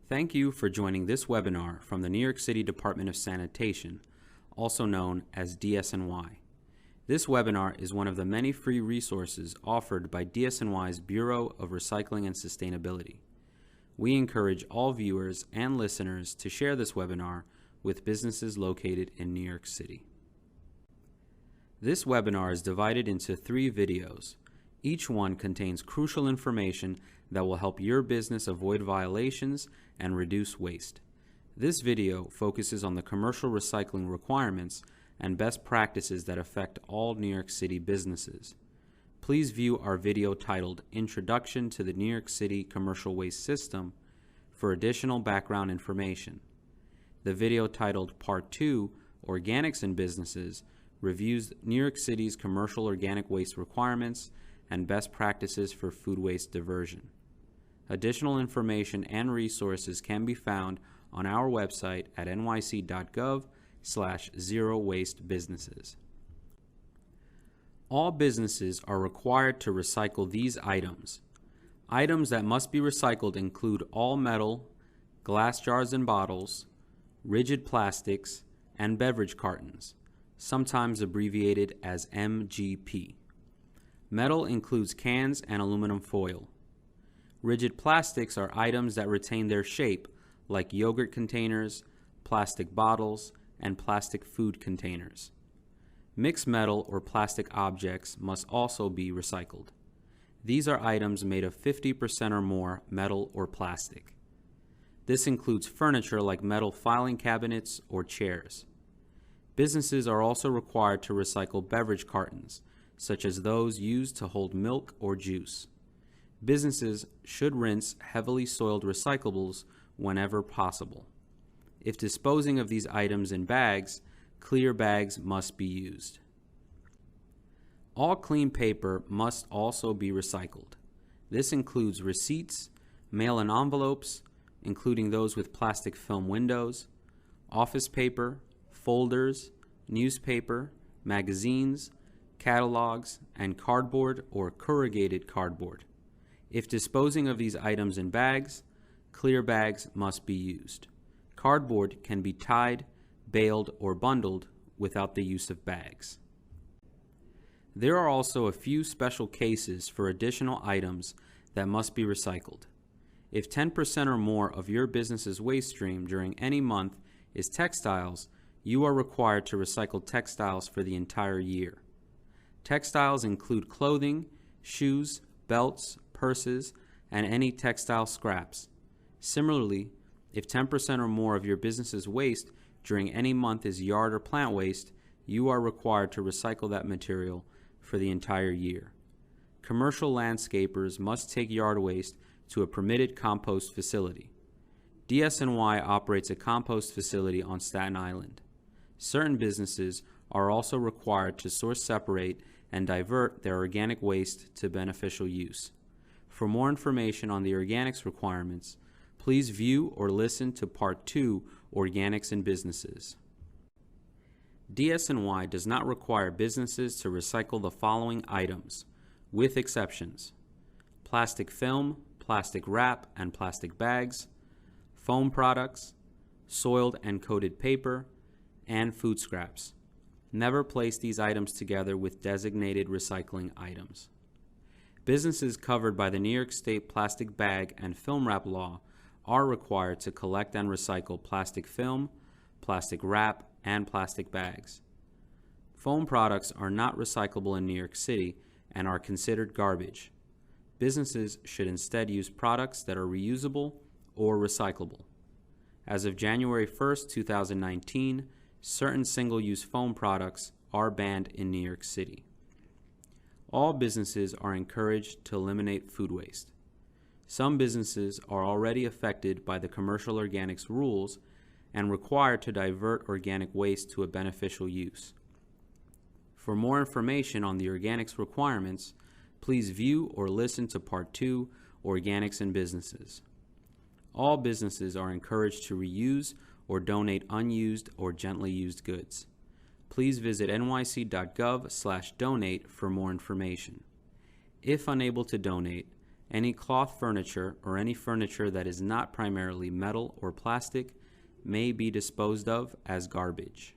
Thank you for joining this webinar from the New York City Department of Sanitation, also known as DSNY. This webinar is one of the many free resources offered by DSNY's Bureau of Recycling and Sustainability. We encourage all viewers and listeners to share this webinar with businesses located in New York City. This webinar is divided into 3 videos. Each one contains crucial information that will help your business avoid violations and reduce waste. This video focuses on the commercial recycling requirements and best practices that affect all New York City businesses. Please view our video titled Introduction to the New York City Commercial Waste System for additional background information. The video titled Part 2, Organics in Businesses, reviews New York City's commercial organic waste requirements and best practices for food waste diversion. Additional information and resources can be found on our website at nyc.gov/zerowastebusinesses. All businesses are required to recycle these items. Items that must be recycled include all metal, glass jars and bottles, rigid plastics, and beverage cartons, sometimes abbreviated as MGP. Metal includes cans and aluminum foil. Rigid plastics are items that retain their shape, like yogurt containers, plastic bottles, and plastic food containers. Mixed metal or plastic objects must also be recycled. These are items made of 50% or more metal or plastic. This includes furniture like metal filing cabinets or chairs. Businesses are also required to recycle beverage cartons, such as those used to hold milk or juice. Businesses should rinse heavily soiled recyclables whenever possible. If disposing of these items in bags, clear bags must be used. All clean paper must also be recycled. This includes receipts, mail-in envelopes, including those with plastic film windows, office paper, folders, newspaper, magazines, catalogs, and cardboard or corrugated cardboard. If disposing of these items in bags, clear bags must be used. Cardboard can be tied, baled, or bundled without the use of bags. There are also a few special cases for additional items that must be recycled. If 10% or more of your business's waste stream during any month is textiles, you are required to recycle textiles for the entire year. Textiles include clothing, shoes, belts, purses, and any textile scraps. Similarly, if 10% or more of your business's waste during any month is yard or plant waste, you are required to recycle that material for the entire year. Commercial landscapers must take yard waste to a permitted compost facility. DSNY operates a compost facility on Staten Island. Certain businesses are also required to source, separate, and divert their organic waste to beneficial use. For more information on the organics requirements, please view or listen to Part 2, Organics in Businesses. DSNY does not require businesses to recycle the following items, with exceptions: plastic film, plastic wrap and plastic bags, foam products, soiled and coated paper, and food scraps. Never place these items together with designated recycling items. Businesses covered by the New York State Plastic Bag and Film Wrap Law are required to collect and recycle plastic film, plastic wrap, and plastic bags. Foam products are not recyclable in New York City and are considered garbage. Businesses should instead use products that are reusable or recyclable. As of January 1st, 2019, certain single-use foam products are banned in New York City. All businesses are encouraged to eliminate food waste. Some businesses are already affected by the commercial organics rules and required to divert organic waste to a beneficial use. For more information on the organics requirements, please view or listen to Part 2, Organics in Businesses. All businesses are encouraged to reuse or donate unused or gently used goods. Please visit nyc.gov/donate for more information. If unable to donate, Any cloth furniture or any furniture that is not primarily metal or plastic may be disposed of as garbage.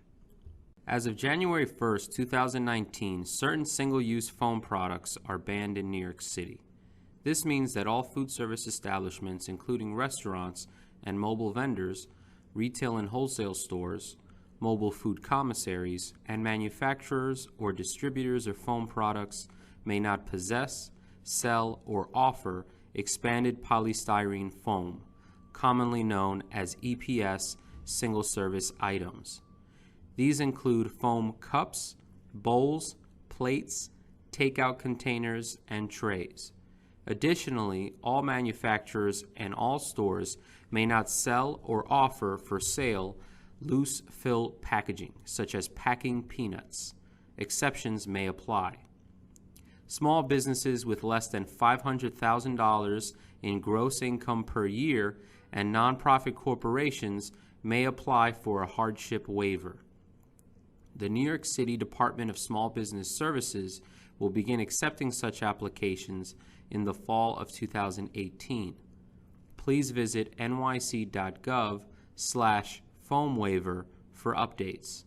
As of January 1st, 2019, certain single-use foam products are banned in New York City. This means that all food service establishments, including restaurants and mobile vendors, retail and wholesale stores, mobile food commissaries, and manufacturers or distributors of foam products may not possess, sell, or offer expanded polystyrene foam, commonly known as EPS single-service items. These include foam cups, bowls, plates, takeout containers, and trays. Additionally, all manufacturers and all stores may not sell or offer for sale loose fill packaging, such as packing peanuts. Exceptions may apply. Small businesses with less than $500,000 in gross income per year and nonprofit corporations may apply for a hardship waiver. The New York City Department of Small Business Services will begin accepting such applications in the fall of 2018. Please visit nyc.gov/foam waiver for updates.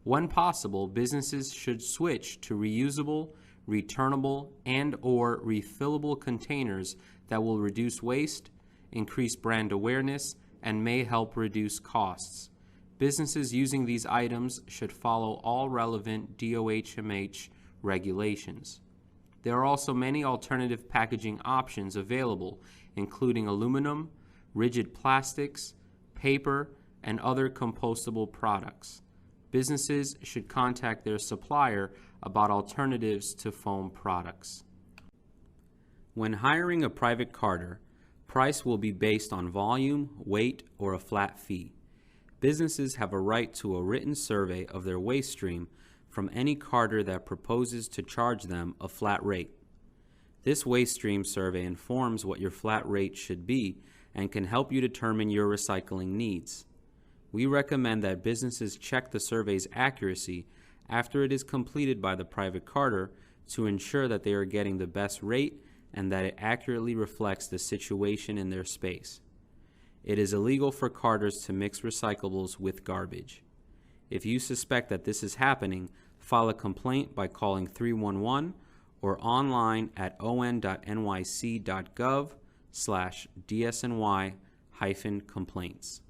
When possible, businesses should switch to reusable, returnable, and/or refillable containers that will reduce waste, increase brand awareness, and may help reduce costs. Businesses using these items should follow all relevant DOHMH regulations. There are also many alternative packaging options available, including aluminum, rigid plastics, paper, and other compostable products. Businesses should contact their supplier about alternatives to foam products. When hiring a private carter, price will be based on volume, weight, or a flat fee. Businesses have a right to a written survey of their waste stream from any carter that proposes to charge them a flat rate. This waste stream survey informs what your flat rate should be and can help you determine your recycling needs. We recommend that businesses check the survey's accuracy after it is completed by the private carter to ensure that they are getting the best rate and that it accurately reflects the situation in their space. It is illegal for carters to mix recyclables with garbage. If you suspect that this is happening, file a complaint by calling 311 or online at on.nyc.gov/dsny-complaints.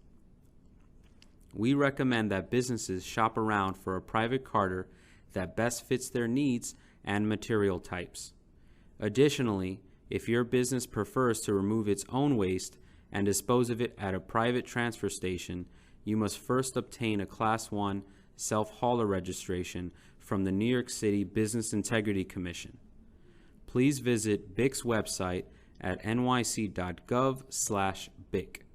We recommend that businesses shop around for a private carter that best fits their needs and material types. Additionally, if your business prefers to remove its own waste and dispose of it at a private transfer station, you must first obtain a Class 1 self-hauler registration from the New York City Business Integrity Commission. Please visit BIC's website at nyc.gov/BIC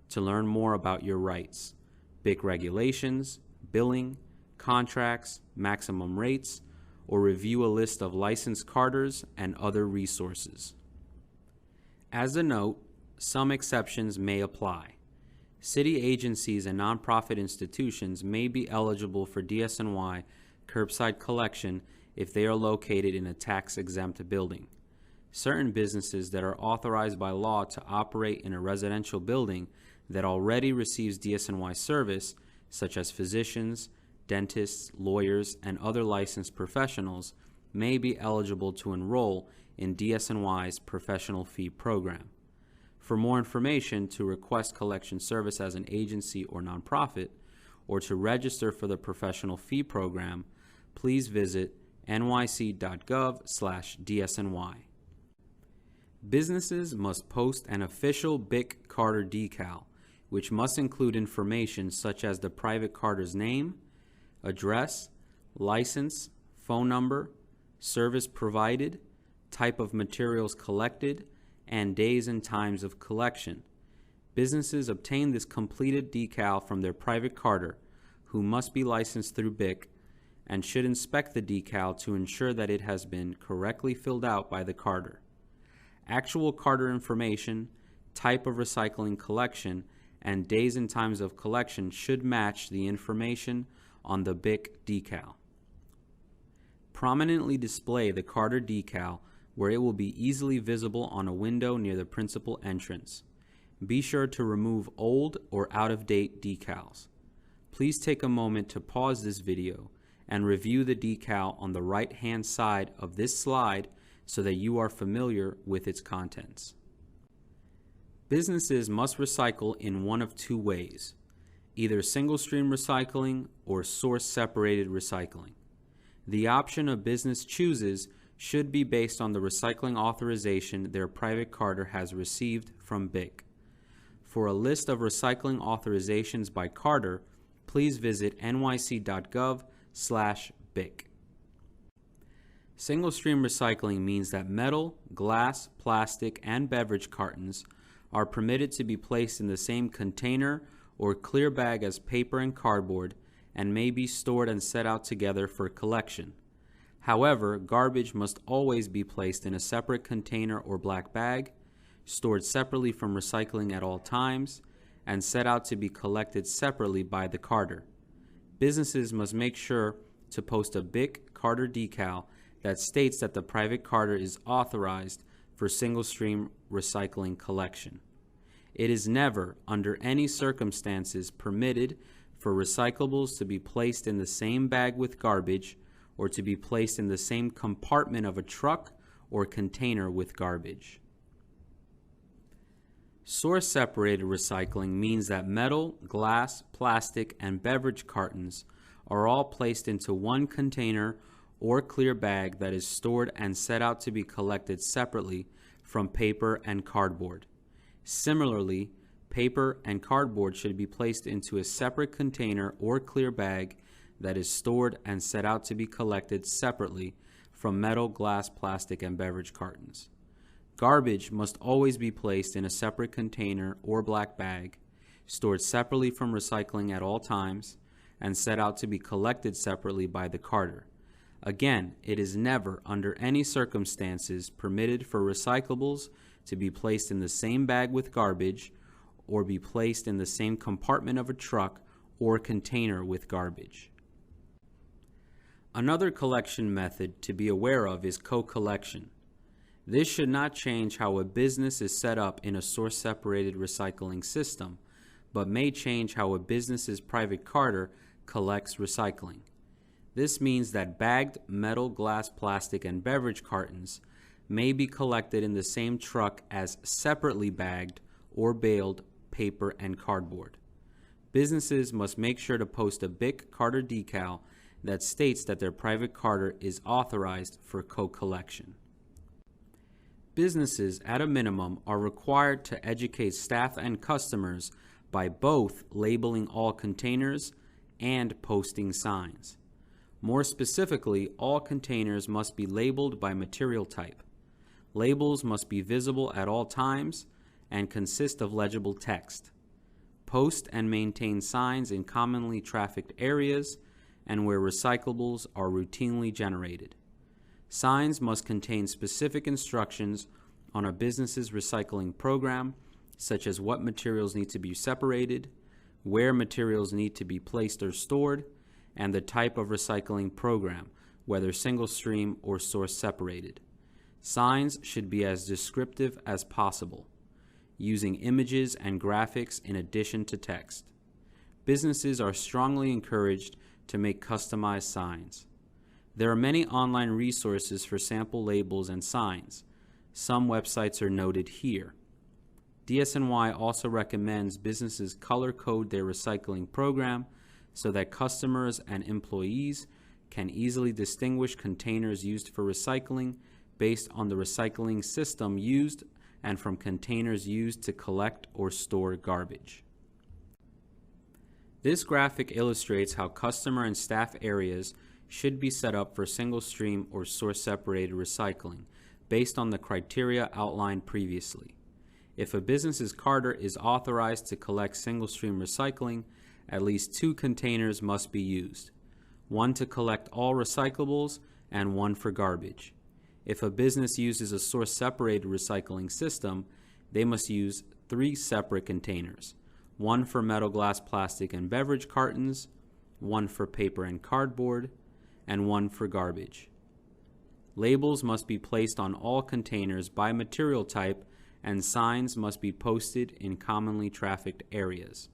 to learn more about your rights, BIC regulations, billing, contracts, maximum rates, or review a list of licensed carters and other resources. As a note, some exceptions may apply. City agencies and nonprofit institutions may be eligible for DSNY curbside collection if they are located in a tax-exempt building. Certain businesses that are authorized by law to operate in a residential building that already receives DSNY service, such as physicians, dentists, lawyers, and other licensed professionals, may be eligible to enroll in DSNY's professional fee program. For more information, to request collection service as an agency or nonprofit, or to register for the professional fee program, please visit nyc.gov/DSNY. Businesses must post an official BIC carter decal, which must include information such as the private carter's name, address, license, phone number, service provided, type of materials collected, and days and times of collection. Businesses obtain this completed decal from their private carter, who must be licensed through BIC, and should inspect the decal to ensure that it has been correctly filled out by the carter. Actual carter information, type of recycling collection, and days and times of collection should match the information on the BIC decal. Prominently display the carter decal where it will be easily visible on a window near the principal entrance. Be sure to remove old or out-of-date decals. Please take a moment to pause this video and review the decal on the right-hand side of this slide so that you are familiar with its contents. Businesses must recycle in one of two ways, either single-stream recycling or source-separated recycling. The option a business chooses should be based on the recycling authorization their private carder has received from BIC. For a list of recycling authorizations by carder, please visit nyc.gov/BIC. Single-stream recycling means that metal, glass, plastic, and beverage cartons are permitted to be placed in the same container or clear bag as paper and cardboard and may be stored and set out together for collection. However, garbage must always be placed in a separate container or black bag, stored separately from recycling at all times, and set out to be collected separately by the carder. Businesses must make sure to post a BIC carder decal that states that the private carder is authorized for single-stream recycling collection. It is never, under any circumstances, permitted for recyclables to be placed in the same bag with garbage or to be placed in the same compartment of a truck or container with garbage. Source-separated recycling means that metal, glass, plastic, and beverage cartons are all placed into one container or clear bag that is stored and set out to be collected separately from paper and cardboard. Similarly, paper and cardboard should be placed into a separate container or clear bag that is stored and set out to be collected separately from metal, glass, plastic, and beverage cartons. Garbage must always be placed in a separate container or black bag, stored separately from recycling at all times, and set out to be collected separately by the carder. Again, it is never, under any circumstances, permitted for recyclables to be placed in the same bag with garbage or be placed in the same compartment of a truck or container with garbage. Another collection method to be aware of is co-collection. This should not change how a business is set up in a source-separated recycling system, but may change how a business's private carder collects recycling. This means that bagged metal, glass, plastic, and beverage cartons may be collected in the same truck as separately bagged or baled paper and cardboard. Businesses must make sure to post a BIC carder decal that states that their private carder is authorized for co-collection. Businesses, at a minimum, are required to educate staff and customers by both labeling all containers and posting signs. More specifically, all containers must be labeled by material type. Labels must be visible at all times and consist of legible text. Post and maintain signs in commonly trafficked areas and where recyclables are routinely generated. Signs must contain specific instructions on a business's recycling program, such as what materials need to be separated, where materials need to be placed or stored, and the type of recycling program, whether single stream or source separated. Signs should be as descriptive as possible, using images and graphics in addition to text. Businesses are strongly encouraged to make customized signs. There are many online resources for sample labels and signs. Some websites are noted here. DSNY also recommends businesses color code their recycling program so that customers and employees can easily distinguish containers used for recycling based on the recycling system used and from containers used to collect or store garbage. This graphic illustrates how customer and staff areas should be set up for single-stream or source-separated recycling based on the criteria outlined previously. If a business's carder is authorized to collect single-stream recycling, at least 2 containers must be used, one to collect all recyclables and one for garbage. If a business uses a source-separated recycling system, they must use 3 separate containers, one for metal, glass, plastic, and beverage cartons, one for paper and cardboard, and one for garbage. Labels must be placed on all containers by material type, and signs must be posted in commonly trafficked areas.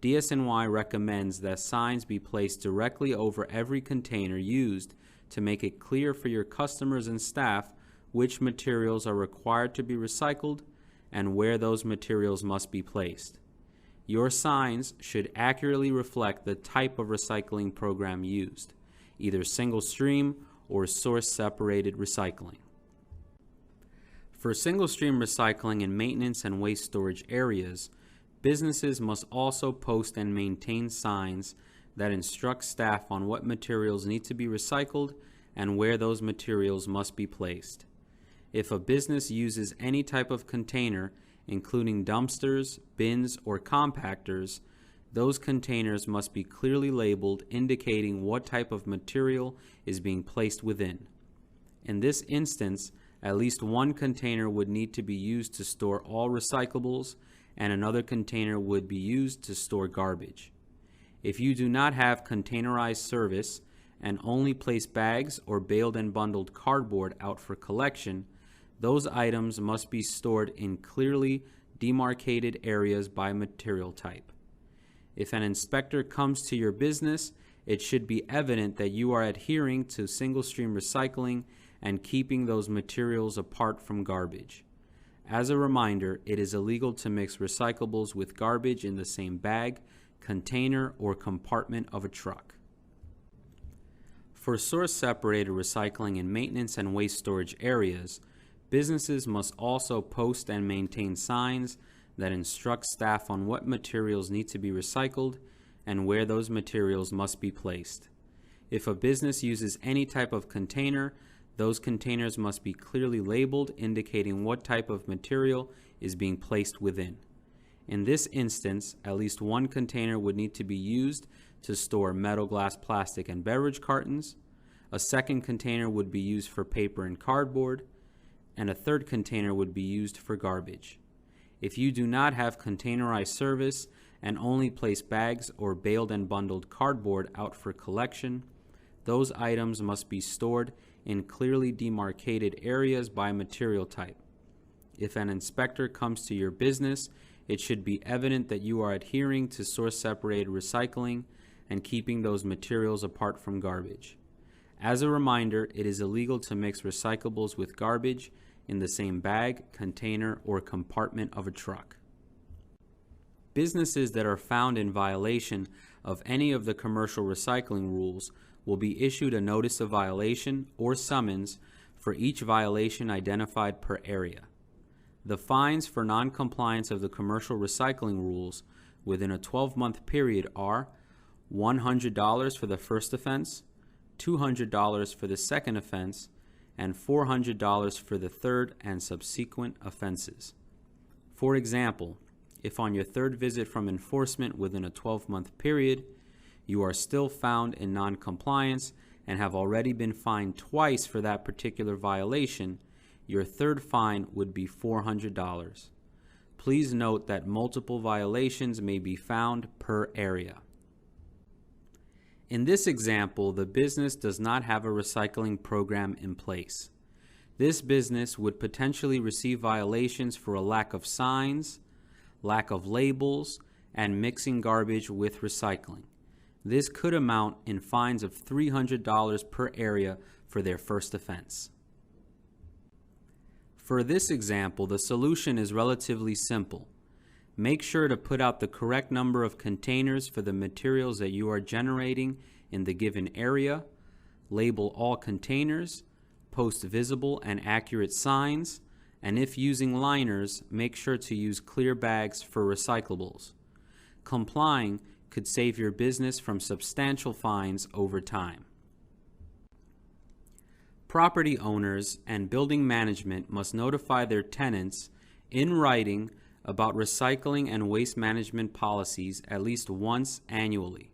DSNY recommends that signs be placed directly over every container used to make it clear for your customers and staff which materials are required to be recycled and where those materials must be placed. Your signs should accurately reflect the type of recycling program used, either single stream or source separated recycling. For single stream recycling in maintenance and waste storage areas, businesses must also post and maintain signs that instruct staff on what materials need to be recycled and where those materials must be placed. If a business uses any type of container, including dumpsters, bins, or compactors, those containers must be clearly labeled, indicating what type of material is being placed within. In this instance, at least one container would need to be used to store all recyclables, and another container would be used to store garbage. If you do not have containerized service and only place bags or baled and bundled cardboard out for collection, those items must be stored in clearly demarcated areas by material type. If an inspector comes to your business, it should be evident that you are adhering to single-stream recycling and keeping those materials apart from garbage. As a reminder, it is illegal to mix recyclables with garbage in the same bag, container, or compartment of a truck. For source-separated recycling in maintenance and waste storage areas, businesses must also post and maintain signs that instruct staff on what materials need to be recycled and where those materials must be placed. If a business uses any type of container, those containers must be clearly labeled, indicating what type of material is being placed within. In this instance, at least one container would need to be used to store metal, glass, plastic, and beverage cartons. A second container would be used for paper and cardboard, and a third container would be used for garbage. If you do not have containerized service and only place bags or baled and bundled cardboard out for collection, those items must be stored in clearly demarcated areas by material type. If an inspector comes to your business, it should be evident that you are adhering to source-separated recycling and keeping those materials apart from garbage. As a reminder, it is illegal to mix recyclables with garbage in the same bag, container, or compartment of a truck. Businesses that are found in violation of any of the commercial recycling rules will be issued a notice of violation or summons for each violation identified per area. The fines for non-compliance of the commercial recycling rules within a 12-month period are $100 for the first offense, $200 for the second offense, and $400 for the third and subsequent offenses. For example, if on your third visit from enforcement within a 12-month period, you are still found in non-compliance and have already been fined twice for that particular violation, your third fine would be $400. Please note that multiple violations may be found per area. In this example, the business does not have a recycling program in place. This business would potentially receive violations for a lack of signs, lack of labels, and mixing garbage with recycling. This could amount in fines of $300 per area for their first offense. For this example, the solution is relatively simple. Make sure to put out the correct number of containers for the materials that you are generating in the given area, label all containers, post visible and accurate signs, and if using liners, make sure to use clear bags for recyclables. Complying could save your business from substantial fines over time. Property owners and building management must notify their tenants in writing about recycling and waste management policies at least once annually.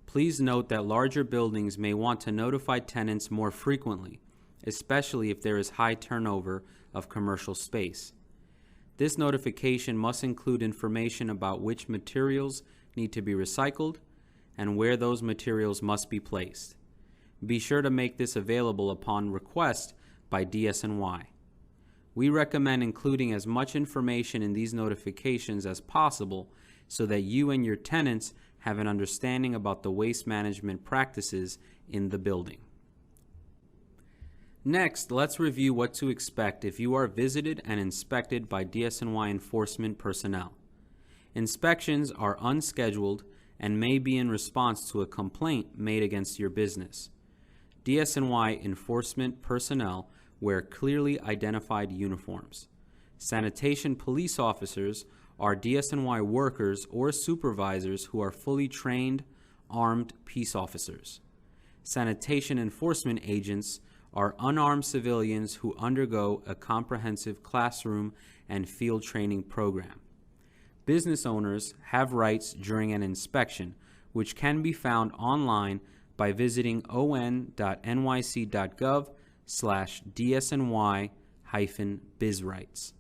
Please note that larger buildings may want to notify tenants more frequently, especially if there is high turnover of commercial space. This notification must include information about which materials need to be recycled and where those materials must be placed. Be sure to make this available upon request by DSNY. We recommend including as much information in these notifications as possible so that you and your tenants have an understanding about the waste management practices in the building. Next, let's review what to expect if you are visited and inspected by DSNY enforcement personnel. Inspections are unscheduled and may be in response to a complaint made against your business. DSNY enforcement personnel wear clearly identified uniforms. Sanitation police officers are DSNY workers or supervisors who are fully trained, armed peace officers. Sanitation enforcement agents are unarmed civilians who undergo a comprehensive classroom and field training program. Business owners have rights during an inspection, which can be found online by visiting on.nyc.gov/dsny-bizrights.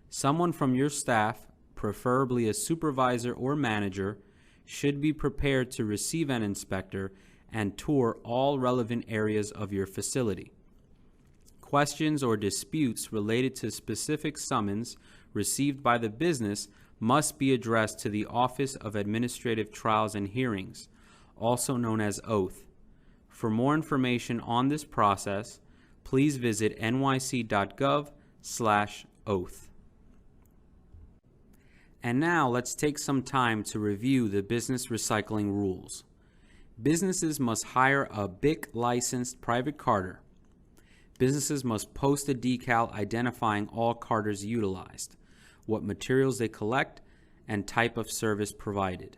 Someone from your staff, preferably a supervisor or manager, should be prepared to receive an inspector and tour all relevant areas of your facility. Questions or disputes related to specific summons received by the business must be addressed to the Office of Administrative Trials and Hearings, also known as OATH. For more information on this process, please visit nyc.gov/oath. And now let's take some time to review the business recycling rules. Businesses must hire a BIC licensed private carter. Businesses must post a decal identifying all carters utilized, what materials they collect, and type of service provided.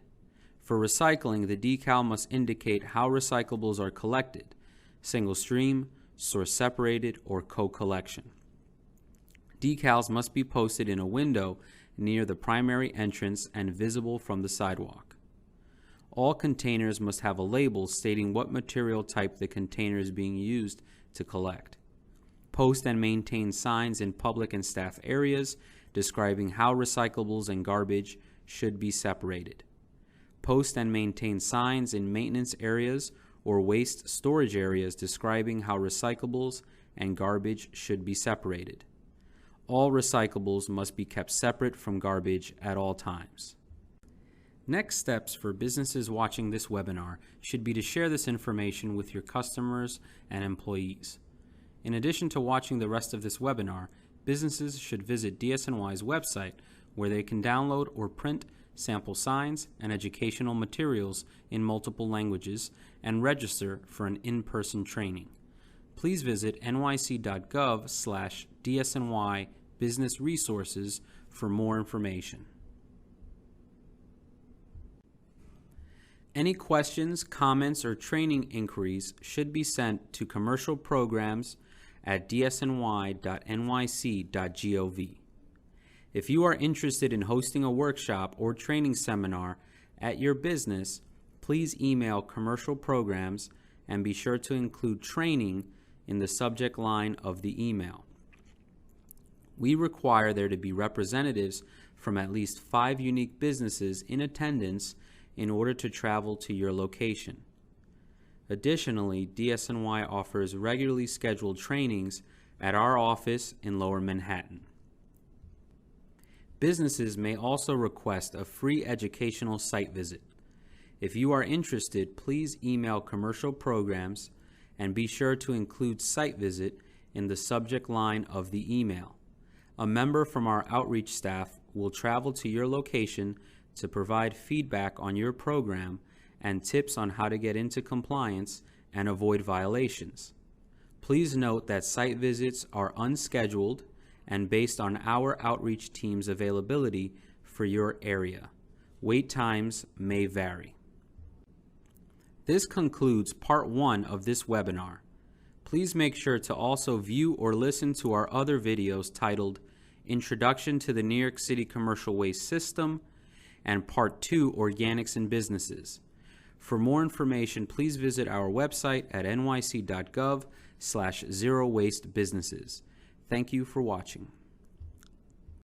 For recycling, the decal must indicate how recyclables are collected: single stream, source separated, or co-collection. Decals must be posted in a window near the primary entrance and visible from the sidewalk. All containers must have a label stating what material type the container is being used to collect. Post and maintain signs in public and staff areas describing how recyclables and garbage should be separated. Post and maintain signs in maintenance areas or waste storage areas describing how recyclables and garbage should be separated. All recyclables must be kept separate from garbage at all times. Next steps for businesses watching this webinar should be to share this information with your customers and employees. In addition to watching the rest of this webinar, businesses should visit DSNY's website where they can download or print sample signs and educational materials in multiple languages and register for an in-person training. Please visit nyc.gov/dsnybusinessresources for more information. Any questions, comments, or training inquiries should be sent to commercialprograms@dsny.nyc.gov. If you are interested in hosting a workshop or training seminar at your business, please email Commercial Programs and be sure to include training in the subject line of the email. We require there to be representatives from at least 5 unique businesses in attendance in order to travel to your location. Additionally, DSNY offers regularly scheduled trainings at our office in Lower Manhattan. Businesses may also request a free educational site visit. If you are interested, please email Commercial Programs and be sure to include site visit in the subject line of the email. A member from our outreach staff will travel to your location to provide feedback on your program and tips on how to get into compliance and avoid violations. Please note that site visits are unscheduled and based on our outreach team's availability for your area. Wait times may vary. This concludes part 1 of this webinar. Please make sure to also view or listen to our other videos titled Introduction to the New York City Commercial Waste System and Part 2, Organics in Businesses. For more information, please visit our website at nyc.gov/zerowastebusinesses. Thank you for watching.